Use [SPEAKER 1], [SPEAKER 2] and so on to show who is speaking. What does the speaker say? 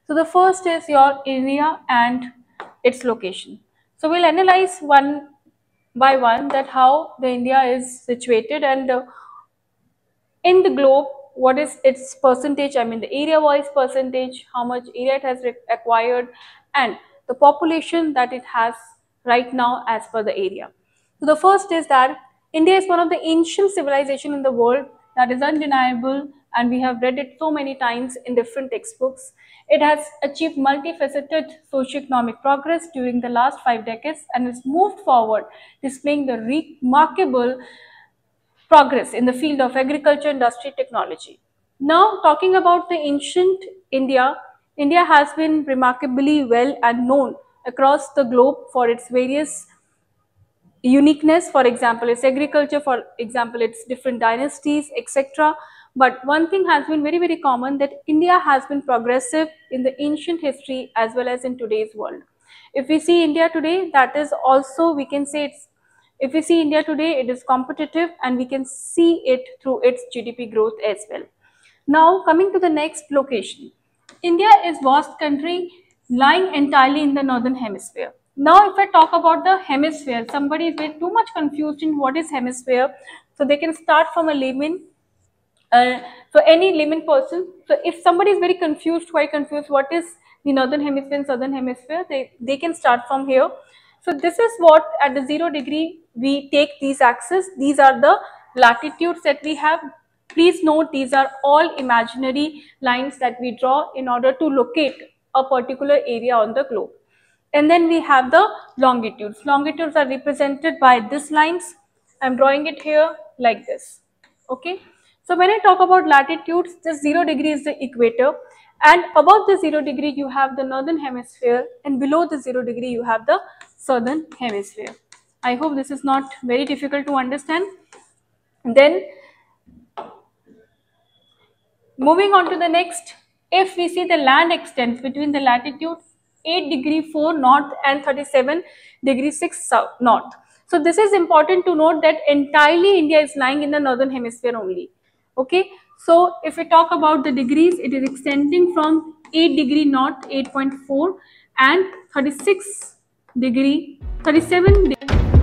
[SPEAKER 1] So the first is your area and its location. So we'll analyze one by one that how the India is situated and in the globe, what is its percentage, I mean the area wise percentage, how much area it has acquired, and the population that it has right now as per the area. So the first is that India is one of the ancient civilization in the world, that is undeniable, and we have read it so many times in different textbooks. It has achieved multifaceted socio-economic progress during the last 5 decades and has moved forward, displaying the remarkable progress in the field of agriculture, industry, technology. Now, talking about the ancient India, India has been remarkably well and known across the globe for its various uniqueness, for example, its agriculture, for example, its different dynasties, etc. But one thing has been very, very common, that India has been progressive in the ancient history as well as in today's world. If we see India today, that is also, we can say it's, if we see India today, it is competitive and we can see it through its GDP growth as well. Now, coming to the next location, India is vast country lying entirely in the northern hemisphere. Now, if I talk about the hemisphere, somebody is very too much confused in what is hemisphere, so they can start from a layman. So any layman person. So if somebody is very confused, quite confused, what is the northern hemisphere and southern hemisphere, they can start from here. So this is what at the 0 degree we take these axes. These are the latitudes that we have. Please note these are all imaginary lines that we draw in order to locate a particular area on the globe. And then we have the longitudes. Longitudes are represented by these lines. I'm drawing it here like this. Okay. So when I talk about latitudes, this 0 degree is the equator, and above the 0 degree you have the northern hemisphere, and below the 0 degree you have the southern hemisphere. I hope this is not very difficult to understand. Then moving on to the next, if we see the land extends between the latitude 8 degree 4 north and 37 degree 6 south north. So this is important to note that entirely India is lying in the northern hemisphere only. Okay, so if we talk about the degrees, it is extending from 8 degree north 8.4 and 36 degree 37 degree